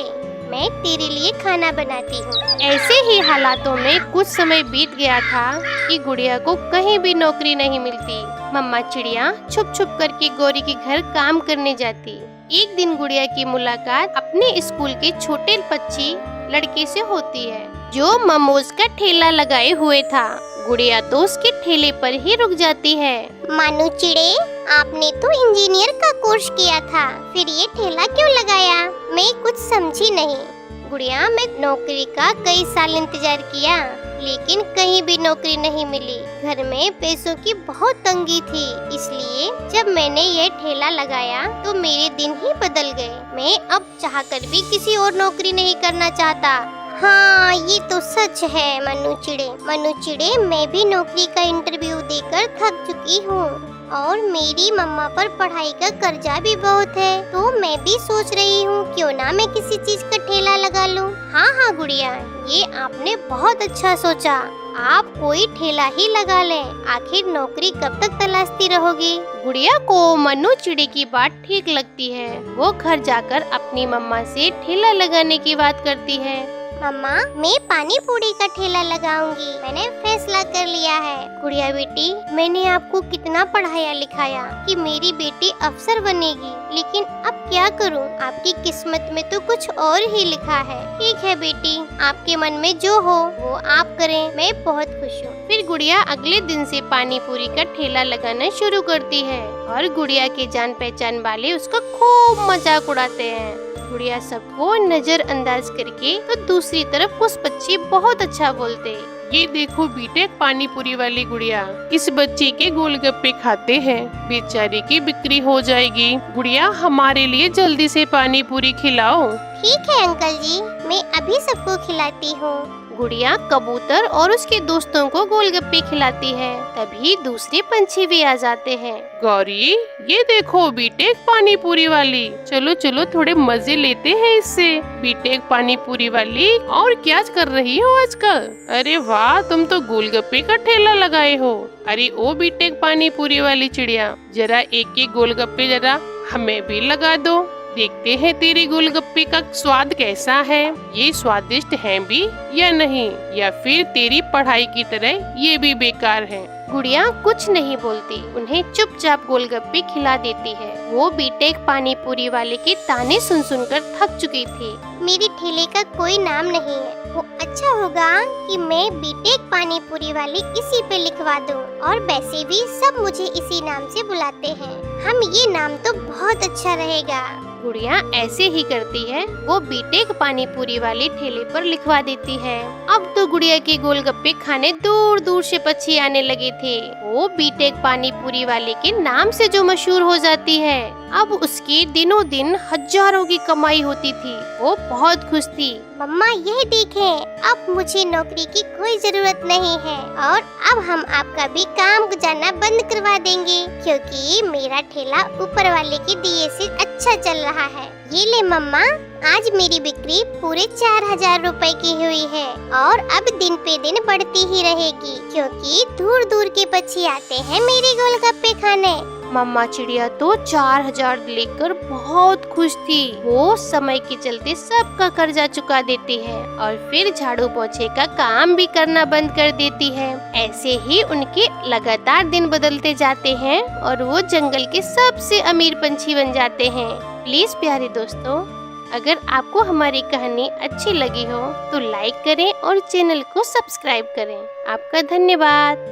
मैं तेरे लिए खाना बनाती हूँ। ऐसे ही हालातों में कुछ समय बीत गया था कि गुड़िया को कहीं भी नौकरी नहीं मिलती। मम्मा चिड़िया छुप छुप करके गौरी के घर काम करने जाती। एक दिन गुड़िया की मुलाकात अपने स्कूल के छोटे बच्ची लड़के से होती है, जो मोमोज का ठेला लगाए हुए था। गुड़िया तो उसके ठेले पर ही रुक जाती है। मानू चिड़े, आपने तो इंजीनियर का कोर्स किया था, फिर ये ठेला क्यों लगाया? मैं कुछ समझी नहीं। गुड़िया, मैं नौकरी का कई साल इंतजार किया, लेकिन कहीं भी नौकरी नहीं मिली। घर में पैसों की बहुत तंगी थी, इसलिए जब मैंने ये ठेला लगाया तो मेरे दिन ही बदल गए। मैं अब चाहकर भी किसी और नौकरी नहीं करना चाहता। हाँ, ये तो सच है मनु चिड़े, मैं भी नौकरी का इंटरव्यू देकर थक चुकी हूँ और मेरी मम्मा पर पढ़ाई का कर्जा भी बहुत है, तो मैं भी सोच रही हूँ क्यों ना मैं किसी चीज का ठेला लगा लूँ। हाँ गुड़िया, ये आपने बहुत अच्छा सोचा। आप कोई ठेला ही लगा लें, आखिर नौकरी कब तक तलाशती रहोगी? गुड़िया को मनु चिड़ी की बात ठीक लगती है। वो घर जाकर अपनी मम्मा से ठेला लगाने की बात करती है। मम्मा, मैं पानी पूरी का ठेला लगाऊंगी, मैंने फैसला कर लिया है। गुड़िया बेटी, मैंने आपको कितना पढ़ाया लिखाया कि मेरी बेटी अफसर बनेगी, लेकिन अब क्या करूं? आपकी किस्मत में तो कुछ और ही लिखा है। ठीक है बेटी, आपके मन में जो हो वो आप करें, मैं बहुत खुश हूँ। फिर गुड़िया अगले दिन से पानी पूरी का ठेला लगाना शुरू करती है और गुड़िया के जान पहचान वाले उसका खूब मजाक उड़ाते हैं। गुड़िया सबको नजरअंदाज करके तो दूसरी तरफ कुछ बच्चे बहुत अच्छा बोलते। ये देखो बीटेक पानी पूरी वाली गुड़िया, इस बच्ची के गोलगप्पे खाते हैं, बेचारी की बिक्री हो जाएगी। गुड़िया, हमारे लिए जल्दी से पानी पूरी खिलाओ। ठीक है अंकल जी, मैं अभी सबको खिलाती हूँ। गुड़िया कबूतर और उसके दोस्तों को गोलगप्पे खिलाती है। तभी दूसरे पंछी भी आ जाते हैं। गौरी, ये देखो बीटेक पानी पूरी वाली, चलो चलो थोड़े मजे लेते हैं इससे। बीटेक पानी पूरी वाली, और क्या कर रही हो आजकल? अरे वाह, तुम तो गोलगप्पे का ठेला लगाए हो। अरे ओ बीटेक पानी पूरी वाली चिड़िया, जरा एक एक गोलगप्पे जरा हमें भी लगा दो, देखते हैं तेरे गोलगप्पे का स्वाद कैसा है। ये स्वादिष्ट है भी या नहीं, या फिर तेरी पढ़ाई की तरह ये भी बेकार है। गुड़िया कुछ नहीं बोलती, उन्हें चुपचाप गोलगप्पे खिला देती है। वो बीटेक पानी पूरी वाले के ताने सुन सुनकर थक चुकी थी। मेरे ठेले का कोई नाम नहीं है, वो अच्छा होगा कि मैं बीटेक पानी पूरी वाली इसी पे लिखवा दूं। और वैसे भी सब मुझे इसी नाम से बुलाते हैं, हम ये नाम तो बहुत अच्छा रहेगा। गुड़िया ऐसे ही करती है, वो बीटेक पानी पूरी वाले ठेले पर लिखवा देती है। अब तो गुड़िया के गोलगप्पे खाने दूर दूर से पक्षी आने लगे थे। वो बीटेक पानी पूरी वाले के नाम से जो मशहूर हो जाती है। अब उसकी दिनों दिन हजारों की कमाई होती थी। वो बहुत खुश थी। मम्मा यह देखें, अब मुझे नौकरी की कोई जरूरत नहीं है और अब हम आपका भी काम जाना बंद करवा देंगे, क्योंकि मेरा ठेला ऊपर वाले के दिए से अच्छा चल रहा है। ये ले मम्मा, आज मेरी बिक्री पूरे 4000 रुपए की हुई है और अब दिन पे दिन बढ़ती ही रहेगी, क्योंकि दूर दूर के पक्षी आते हैं मेरे गोलगप्पे खाने। मम्मा चिड़िया तो 4000 लेकर बहुत खुश थी। वो समय के चलते सबका कर्जा चुका देती है और फिर झाड़ू पोछे का काम भी करना बंद कर देती है। ऐसे ही उनके लगातार दिन बदलते जाते हैं और वो जंगल के सबसे अमीर पंछी बन जाते हैं। प्लीज प्यारे दोस्तों, अगर आपको हमारी कहानी अच्छी लगी हो तो लाइक करें और चैनल को सब्सक्राइब करें। आपका धन्यवाद।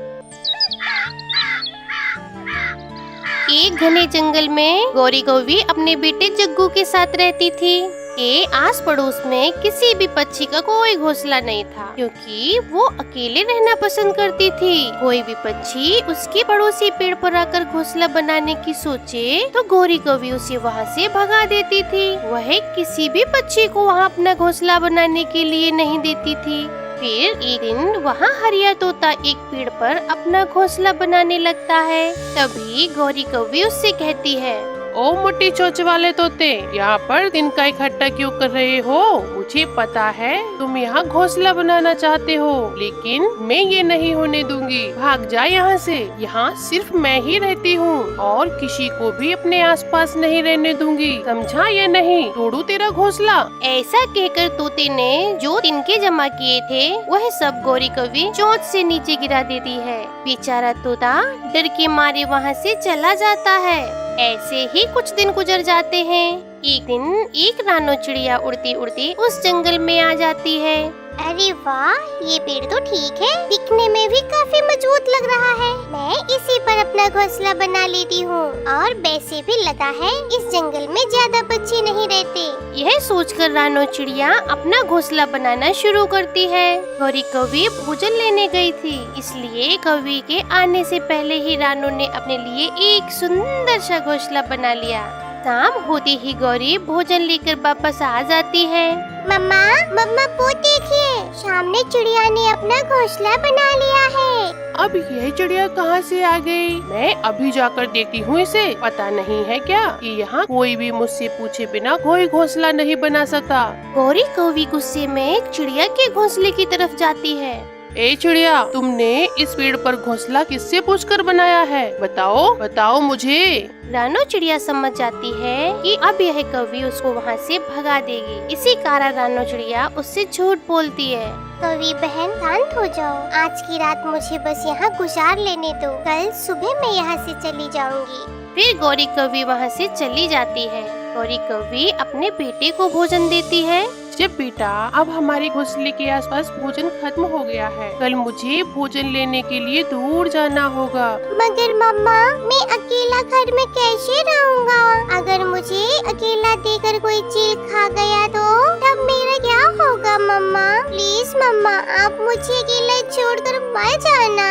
एक घने जंगल में गौरी गौवी अपने बेटे जग्गू के साथ रहती थी। के आस पड़ोस में किसी भी पक्षी का कोई घोंसला नहीं था, क्योंकि वो अकेले रहना पसंद करती थी। कोई भी पक्षी उसके पड़ोसी पेड़ पर आकर घोंसला बनाने की सोचे तो गौरी कवि उसे वहाँ से भगा देती थी। वह किसी भी पक्षी को वहाँ अपना घोंसला बनाने के लिए नहीं देती थी। फिर एक दिन वहाँ हरिया तोता एक पेड़ पर अपना घोंसला बनाने लगता है। तभी गौरी कवि उससे कहती है, ओ मोटी चोंच वाले तोते, यहाँ पर तिनका इकट्ठा क्यों कर रहे हो? मुझे पता है तुम यहाँ घोंसला बनाना चाहते हो, लेकिन मैं ये नहीं होने दूंगी। भाग जा यहाँ से। यहाँ सिर्फ मैं ही रहती हूँ और किसी को भी अपने आसपास नहीं रहने दूंगी, समझा या नहीं? तोड़ू तेरा घोंसला। ऐसा कहकर तोते ने जो तिनके जमा किए थे वह सब गौरी कवि चोंच से नीचे गिरा देती है। बेचारा तोता डर के मारे वहाँ से चला जाता है। ऐसे ही कुछ दिन गुजर जाते हैं। एक दिन एक रानो चिड़िया उड़ती उड़ती उस जंगल में आ जाती है। अरे वाह, ये पेड़ तो ठीक है, दिखने में भी काफी मजबूत लग रहा है। मैं इसी पर अपना घोंसला बना लेती हूँ और वैसे भी लगा है इस जंगल में ज्यादा बच्चे नहीं रहते। यह सोचकर रानो चिड़िया अपना घोंसला बनाना शुरू करती है। गौरी कवि भोजन लेने गई थी, इसलिए कवि के आने से पहले ही रानो ने अपने लिए एक सुंदर सा घोंसला बना लिया। शाम होते ही गौरी भोजन लेकर वापस आ जाती है। मम्मा मम्मा, वो देखिए, सामने चिड़िया ने अपना घोंसला बना लिया है। अब यह चिड़िया कहाँ से आ गई? मैं अभी जाकर देखती हूँ इसे। पता नहीं है क्या कि यहाँ कोई भी मुझसे पूछे बिना कोई घोंसला नहीं बना सकता। गौरी कवि गुस्से में चिड़िया के घोंसले की तरफ जाती है। ए चिड़िया, तुमने इस पेड़ पर घोंसला किससे पूछकर बनाया है? बताओ बताओ मुझे। रानो चिड़िया समझ जाती है कि अब यह कवि उसको वहाँ से भगा देगी। इसी कारण रानो चिड़िया उससे झूठ बोलती है। कवि बहन, शांत हो जाओ। आज की रात मुझे बस यहाँ गुजार लेने दो, कल सुबह मैं यहाँ से चली जाऊंगी। फिर गौरी कवि वहाँ से चली जाती है। गौरी कवि अपने बेटे को भोजन देती है। जब बेटा, अब हमारे घोंसले के आसपास भोजन खत्म हो गया है। कल मुझे भोजन लेने के लिए दूर जाना होगा। मगर मम्मा, मैं अकेला घर में कैसे रहूँगा? अगर मुझे अकेला देकर कोई चील खा गया तो तब मेरा क्या होगा? मम्मा प्लीज मम्मा, आप मुझे अकेला छोड़कर मत जाना।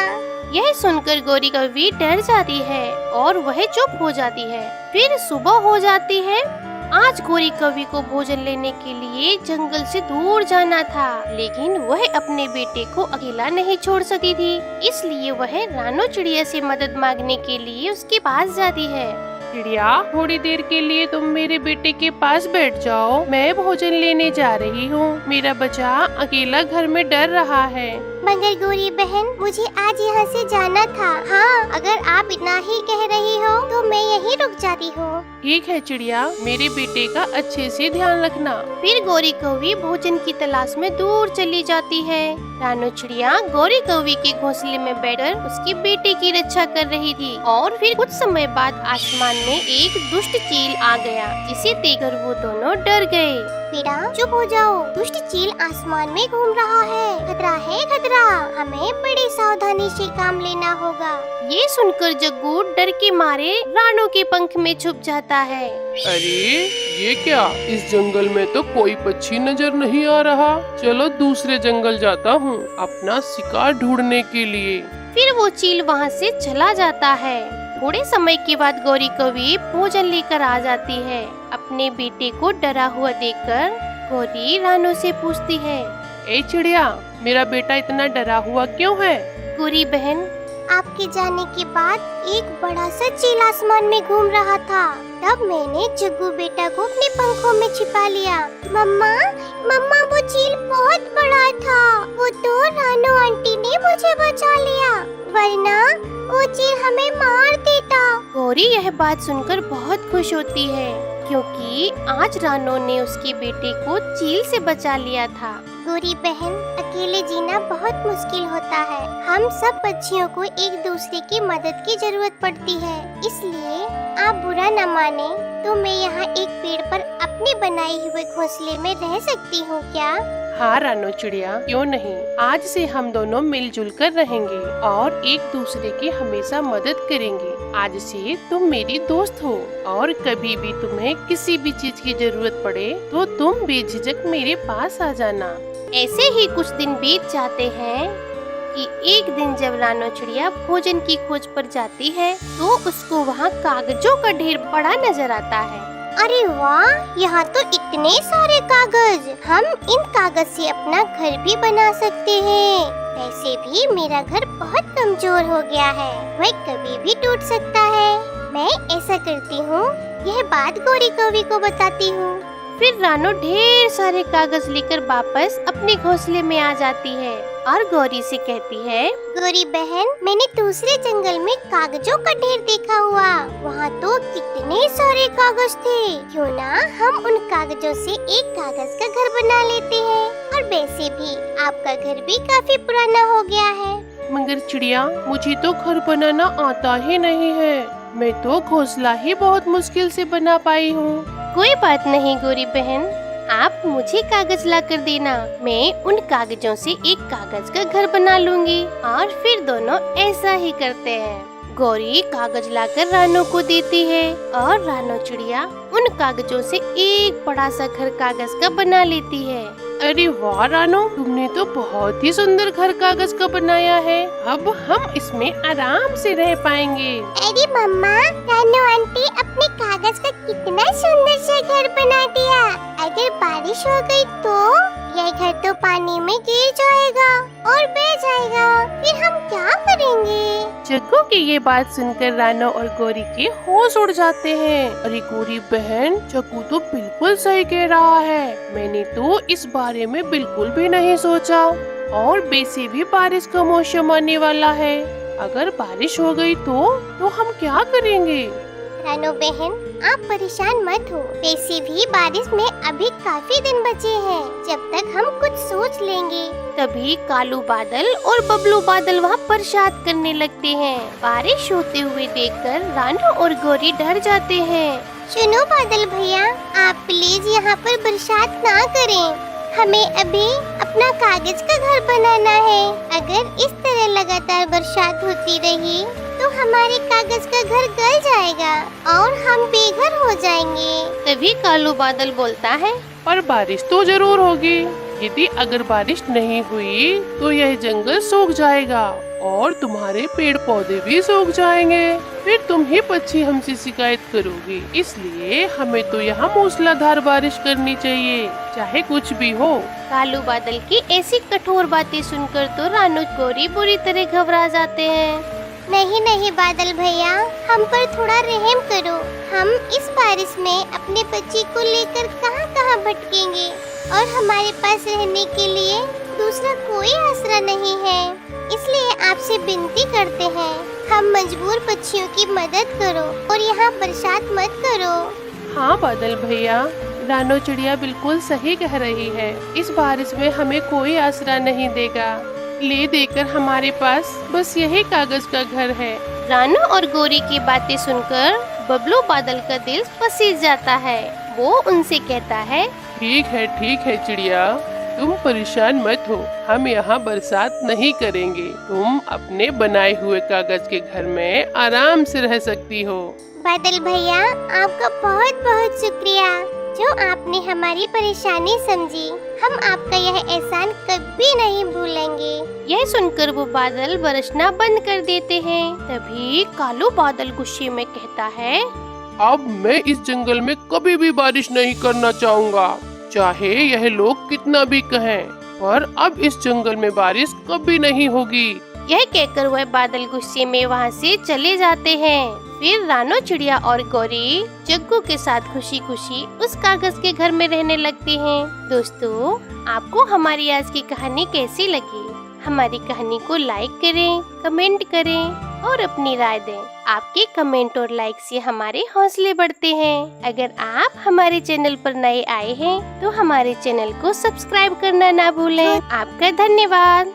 यह सुनकर गौरी कवि डर जाती है और वह चुप हो जाती है। फिर सुबह हो जाती है। आज गौरी कवि को भोजन लेने के लिए जंगल से दूर जाना था, लेकिन वह अपने बेटे को अकेला नहीं छोड़ सकी थी। इसलिए वह रानो चिड़िया से मदद मांगने के लिए उसके पास जाती है। चिड़िया, थोड़ी देर के लिए तुम मेरे बेटे के पास बैठ जाओ। मैं भोजन लेने जा रही हूँ। मेरा बच्चा अकेला घर में डर रहा है। मगर गौरी बहन, मुझे आज यहाँ से जाना था। हाँ, अगर आप इतना ही कह रही हो तो मैं यहीं रुक जाती हूँ। ठीक है चिड़िया, मेरे बेटे का अच्छे से ध्यान रखना। फिर गौरी कवि भोजन की तलाश में दूर चली जाती है। रानो चिड़िया गौरी कवि के घोंसले में बैठकर उसके बेटे की रक्षा कर रही थी और फिर कुछ समय बाद आसमान में एक दुष्ट चील आ गया, जिसे देखकर वो दोनों डर गए। बेटा चुप हो जाओ, दुष्ट चील आसमान में घूम रहा है, खतरा। हमें बड़ी सावधानी से काम लेना होगा। ये सुनकर जग्गू डर के मारे रानो के पंख में छुप जाता है। अरे ये क्या? इस जंगल में तो कोई पक्षी नजर नहीं आ रहा। चलो दूसरे जंगल जाता हूँ अपना शिकार ढूंढने के लिए। फिर वो चील वहाँ से चला जाता है। थोड़े समय के बाद गौरी कवि भोजन लेकर आ जाती है। अपने बेटे को डरा हुआ देखकर गौरी रानो से पूछती है, ए चिड़िया, मेरा बेटा इतना डरा हुआ क्यों है? गौरी बहन, आपके जाने के बाद एक बड़ा सा चील आसमान में घूम रहा था। तब मैंने जग्गू बेटा को अपने पंखों में छिपा लिया। मम्मा वो चील बहुत बड़ा था। वो तो रानो आंटी ने मुझे बचा लिया, वरना वो चील हमें मार देता। गौरी यह बात सुनकर बहुत खुश होती है, क्योंकि आज रानो ने उसके बेटे को चील से बचा लिया था। गौरी बहन, अकेले जीना बहुत मुश्किल होता है। हम सब पक्षियों को एक दूसरे की मदद की जरूरत पड़ती है। इसलिए आप बुरा न माने तो मैं यहाँ एक पेड़ पर अपने बनाए हुए घोंसले में रह सकती हूँ क्या? हाँ रानो चिड़िया, क्यों नहीं। आज से हम दोनों मिलजुल कर रहेंगे और एक दूसरे की हमेशा मदद करेंगे। आज से तुम मेरी दोस्त हो और कभी भी तुम्हें किसी भी चीज की जरूरत पड़े तो तुम बेझिझक मेरे पास आ जाना। ऐसे ही कुछ दिन बीत जाते हैं कि एक दिन जब रानो चिड़िया भोजन की खोज पर जाती है तो उसको वहाँ कागजों का ढेर बड़ा नजर आता है। अरे वाह, यहाँ तो इतने सारे कागज। हम इन कागज से अपना घर भी बना सकते हैं। वैसे भी मेरा घर बहुत कमजोर हो गया है, वह कभी भी टूट सकता है। मैं ऐसा करती हूँ, यह बात गौरी कवि को बताती हूँ। फिर रानो ढेर सारे कागज लेकर वापस अपने घोंसले में आ जाती है और गौरी से कहती है, गौरी बहन, मैंने दूसरे जंगल में कागजों का ढेर देखा हुआ। वहाँ तो कितने सारे कागज थे। क्यों ना हम उन कागजों से एक कागज का घर बना लेते हैं। और वैसे भी आपका घर भी काफी पुराना हो गया है। मगर चिड़िया, मुझे तो घर बनाना आता ही नहीं है। मैं तो घोंसला ही बहुत मुश्किल से बना पाई हूँ। कोई बात नहीं गौरी बहन, आप मुझे कागज ला कर देना। मैं उन कागजों से एक कागज का घर बना लूंगी और फिर दोनों ऐसा ही करते हैं। गौरी कागज लाकर रानो को देती है और रानो चिड़िया उन कागजों से एक बड़ा सा घर कागज का बना लेती है। अरे वाह रानो, तुमने तो बहुत ही सुंदर घर कागज का बनाया है। अब हम इसमें आराम से रह पाएंगे। अरे मम्मा, रानो आंटी अपने कागज का कितना सुंदर सा घर बना दिया। अगर बारिश हो गई तो यह घर तो पानी में गिर जाएगा और बह जाएगा। फिर हम क्या करेंगे? जग्गू की ये बात सुनकर रानो और गौरी के होश उड़ जाते हैं। अरे गौरी बहन, जग्गू तो बिल्कुल सही कह रहा है। मैंने तो इस बारे में बिल्कुल भी नहीं सोचा। और वैसे भी बारिश का मौसम आने वाला है। अगर बारिश हो गई तो हम क्या करेंगे? रानो बहन, आप परेशान मत हो। वैसे भी बारिश में अभी काफी दिन बचे हैं। जब तक हम कुछ सोच लेंगे। तभी कालू बादल और बबलू बादल वहाँ बरसात करने लगते हैं। बारिश होते हुए देखकर रानो और गौरी डर जाते हैं। सुनो बादल भैया, आप प्लीज यहाँ पर बरसात ना करें। हमें अभी अपना कागज का घर बनाना है। अगर इस तरह लगातार बरसात होती रही तो हमारे कागज का घर गल जाएगा और हम बेघर हो जाएंगे। तभी कालू बादल बोलता है, पर बारिश तो जरूर होगी। यदि अगर बारिश नहीं हुई तो यह जंगल सूख जाएगा और तुम्हारे पेड़ पौधे भी सूख जाएंगे। फिर तुम ही पक्षी हमसे शिकायत करोगी। इसलिए हमें तो यहाँ मूसलाधार बारिश करनी चाहिए, चाहे कुछ भी हो। कालू बादल की ऐसी कठोर बातें सुनकर तो रानो गौरी बुरी तरह घबरा जाते हैं। नहीं नहीं बादल भैया, हम पर थोड़ा रहम करो। हम इस बारिश में अपने बच्चे को लेकर कहां कहां भटकेंगे और हमारे पास रहने के लिए दूसरा कोई आसरा नहीं है। इसलिए आपसे विनती करते हैं, हम मजबूर पक्षियों की मदद करो और यहाँ बरसात मत करो। हाँ बादल भैया, रानो चिड़िया बिल्कुल सही कह रही है। इस बारिश में हमें कोई आसरा नहीं देगा। ले देकर हमारे पास बस यही कागज का घर है। रानो और गौरी की बातें सुनकर बबलू बादल का दिल पसीज जाता है। वो उनसे कहता है, ठीक है चिड़िया, तुम परेशान मत हो। हम यहाँ बरसात नहीं करेंगे। तुम अपने बनाए हुए कागज के घर में आराम से रह सकती हो। बादल भैया, आपका बहुत बहुत शुक्रिया जो आपने हमारी परेशानी समझी। हम आपका यह एहसान कभी नहीं भूलेंगे। यह सुनकर वो बादल बरसना बंद कर देते हैं। तभी कालू बादल गुस्से में कहता है, अब मैं इस जंगल में कभी भी बारिश नहीं करना चाहूँगा, चाहे यह लोग कितना भी कहें। पर अब इस जंगल में बारिश कभी नहीं होगी। यह कहकर वह बादल गुस्से में वहाँ से चले जाते हैं। फिर रानो चिड़िया और गौरी जग्गू के साथ खुशी खुशी उस कागज के घर में रहने लगते हैं। दोस्तों, आपको हमारी आज की कहानी कैसी लगी? हमारी कहानी को लाइक करें, कमेंट करें और अपनी राय दें। आपके कमेंट और लाइक से हमारे हौसले बढ़ते हैं। अगर आप हमारे चैनल पर नए आए हैं तो हमारे चैनल को सब्सक्राइब करना ना भूलें। आपका धन्यवाद।